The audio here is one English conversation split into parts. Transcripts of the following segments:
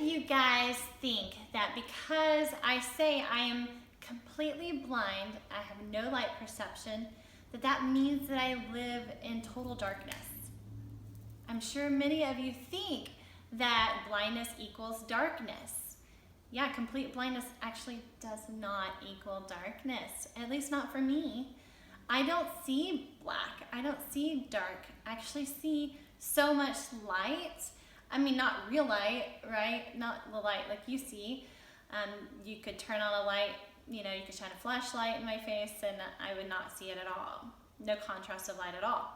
of you guys think that because I say I am completely blind, I have no light perception, that means that I live in total darkness? I'm sure many of you think that blindness equals darkness. Yeah, complete blindness actually does not equal darkness, at least not for me. I don't see black, I don't see dark, I actually see so much light. I mean, not real light, right? Not the light like you see. You could turn on a light, you could shine a flashlight in my face and I would not see it at all. No contrast of light at all.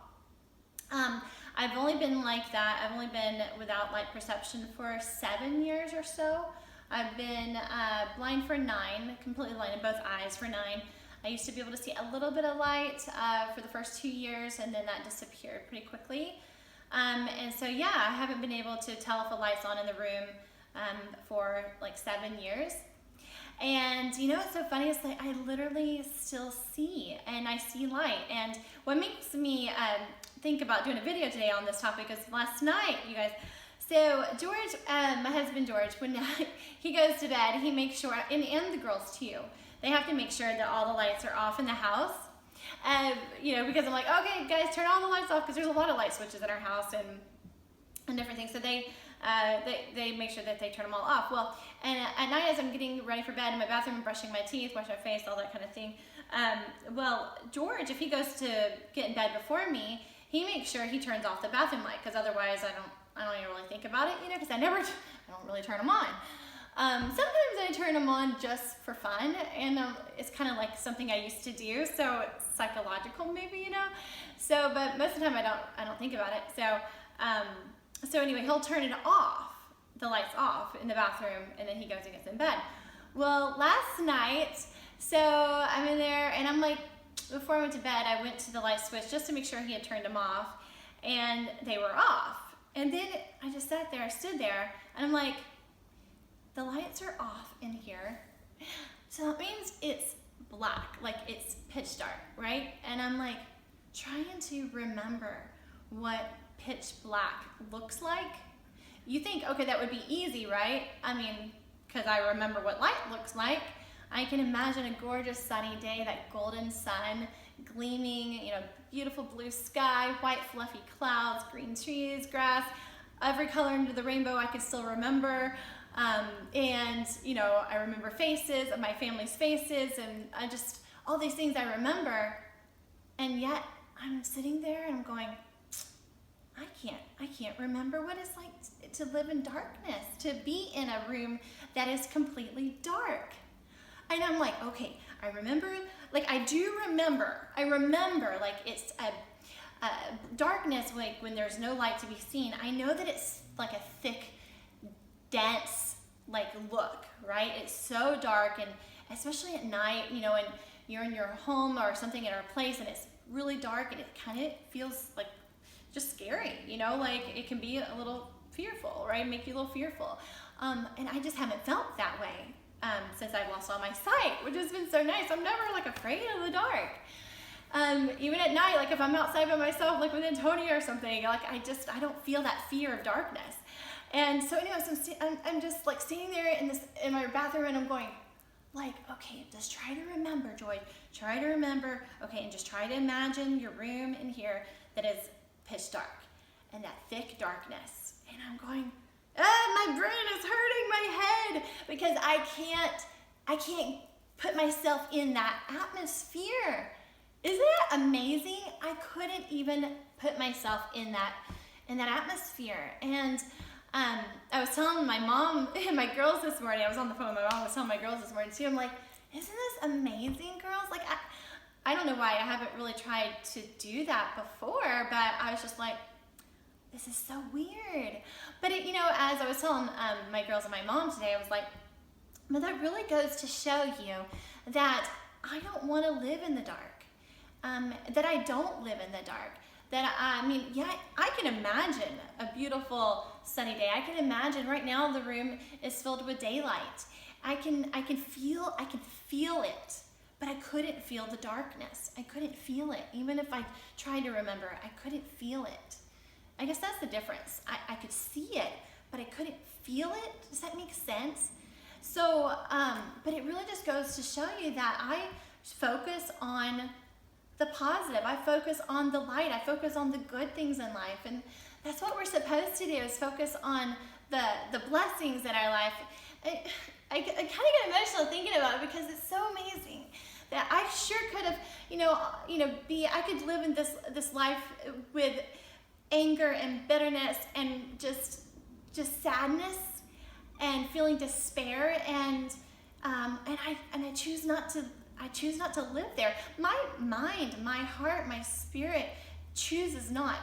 I've only been like that. I've only been without light perception for 7 years or so. I've been blind for 9, completely blind in both eyes for 9. I used to be able to see a little bit of light for the first 2 years, and then that disappeared pretty quickly. And so yeah, I haven't been able to tell if a light's on in the room for like 7 years. And you know what's so funny is that I literally still see, and I see light. And what makes me think about doing a video today on this topic is last night, you guys. So George, my husband George, when he goes to bed, he makes sure, and the girls too, they have to make sure that all the lights are off in the house. Because I'm like, okay, guys, turn all the lights off, because there's a lot of light switches in our house and different things. So they make sure that they turn them all off. Well, and at night as I'm getting ready for bed in my bathroom, brushing my teeth, washing my face, all that kind of thing. George, if he goes to get in bed before me, he makes sure he turns off the bathroom light, because otherwise I don't even really think about it, because I don't really turn them on. Sometimes I turn them on just for fun, and it's kind of like something I used to do, so it's psychological maybe, So, but most of the time I don't think about it. So anyway, he'll turn it off, the lights off in the bathroom, and then he goes and gets in bed. Well, last night, so I'm in there, and I'm like, before I went to bed, I went to the light switch just to make sure he had turned them off, and they were off. And then I just sat there, I stood there, and I'm like, the lights are off in here, so that means it's black, like it's pitch dark, right? And I'm like trying to remember what pitch black looks like. You think, okay, that would be easy, right? I mean, because I remember what light looks like. I can imagine a gorgeous sunny day, that golden sun gleaming, beautiful blue sky, white fluffy clouds, green trees, grass, every color under the rainbow I could still remember. I remember faces, my family's faces, and all these things I remember, and yet I'm sitting there and I'm going, I can't remember what it's like to live in darkness, to be in a room that is completely dark. And I'm like, okay, I remember, I remember like it's a darkness, like when there's no light to be seen. I know that it's like a thick, dense look, right? It's so dark, and especially at night, and you're in your home or something in our place and it's really dark, and it kind of feels like just scary, it can be a little fearful, right? Make you a little fearful. And I just haven't felt that way since I've lost all my sight, which has been so nice. I'm never afraid of the dark. Even at night, if I'm outside by myself, with Antonia or something, I don't feel that fear of darkness. And so anyway, I'm just standing there in my bathroom, and I'm going okay, just try to remember, Joy. Try to remember, okay, and just try to imagine your room in here that is pitch dark and that thick darkness. And I'm going, my brain is hurting my head because I can't put myself in that atmosphere. Isn't that amazing? I couldn't even put myself in that atmosphere. And I was telling my mom and my girls this morning, I was on the phone with my mom, I was telling my girls this morning too, I'm like, isn't this amazing, girls? I don't know why I haven't really tried to do that before, but I was just like, this is so weird. But as I was telling my girls and my mom today, I was like, but that really goes to show you that I don't want to live in the dark, that I don't live in the dark. I can imagine a beautiful sunny day. I can imagine right now the room is filled with daylight. I can feel it, but I couldn't feel the darkness. I couldn't feel it. Even if I tried to remember, I couldn't feel it. I guess that's the difference. I could see it, but I couldn't feel it. Does that make sense? So, but it really just goes to show you that I focus on the positive. I focus on the light. I focus on the good things in life. And that's what we're supposed to do, is focus on the blessings in our life. I kind of get emotional thinking about it because it's so amazing that I sure could have, I could live in this life with anger and bitterness and just sadness and feeling despair, and I choose not to live there. My mind, my heart, my spirit chooses not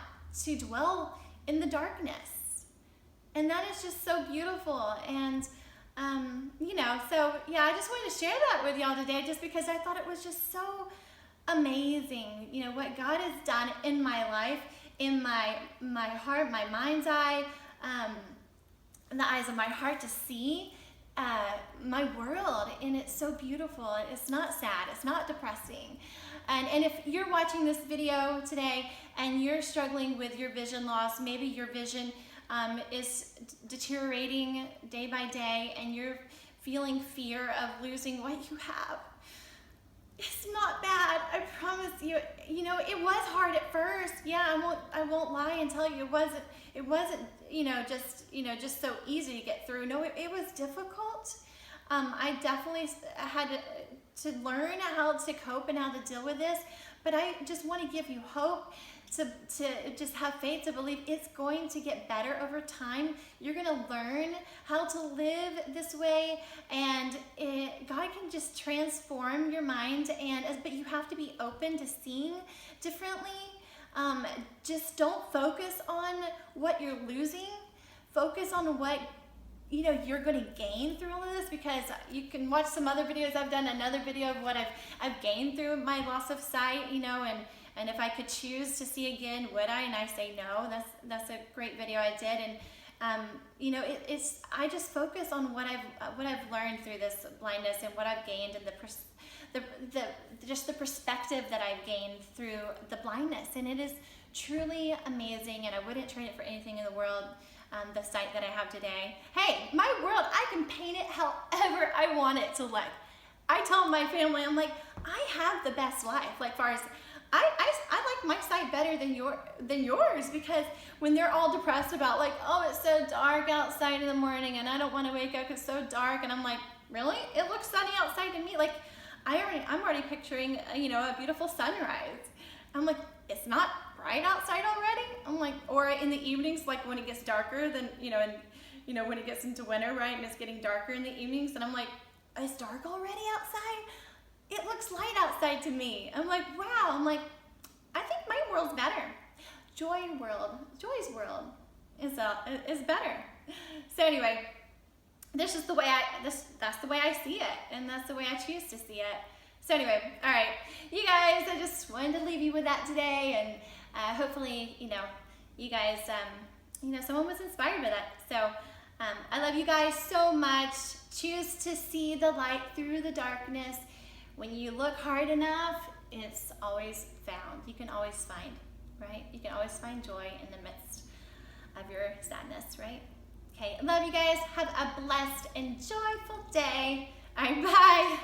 to dwell in the darkness, and that is just so beautiful. And so yeah, I just wanted to share that with y'all today, just because I thought it was just so amazing, what God has done in my life, in my heart, my mind's eye, in the eyes of my heart, to see my world, and it's so beautiful. It's not sad, it's not depressing. And if you're watching this video today and you're struggling with your vision loss, maybe your vision is deteriorating day by day, and you're feeling fear of losing what you have, it's not bad. I promise you. It was hard at first. Yeah, I won't lie and tell you it wasn't just so easy to get through. No, it was difficult. I definitely had to learn how to cope and how to deal with this. But I just want to give you hope, to just have faith, to believe it's going to get better over time. You're going to learn how to live this way, and God can just transform your mind. But you have to be open to seeing differently. Just don't focus on what you're losing. Focus on what you're going to gain through all of this, because you can watch some other videos. I've done another video of what I've gained through my loss of sight, and if I could choose to see again, would I? And I say no. That's a great video I did. And I just focus on what I've learned through this blindness, and what I've gained, and the perspective that I've gained through the blindness. And it is truly amazing, and I wouldn't trade it for anything in the world. The sight that I have today. Hey, my world, I can paint it however I want it to look. I tell my family, I'm like, I have the best life. Like, far as I like my sight better than yours, because when they're all depressed about, like, oh, it's so dark outside in the morning and I don't want to wake up, it's so dark, and I'm like, really? It looks sunny outside to me. Like, I'm already picturing a beautiful sunrise. I'm like, it's not bright outside already? I'm like, or in the evenings, like when it gets darker, then when it gets into winter, right, and it's getting darker in the evenings, and I'm like, it's dark already outside? It looks light outside to me. I'm like, wow. I'm like, I think my world's better. Joy's world is better. So anyway, that's the way I see it, and that's the way I choose to see it. So anyway, all right, you guys, I just wanted to leave you with that today, and hopefully, you guys, someone was inspired by that. So I love you guys so much. Choose to see the light through the darkness. When you look hard enough, it's always found. You can always find, right? You can always find joy in the midst of your sadness, right? Okay, I love you guys. Have a blessed and joyful day. All right, bye.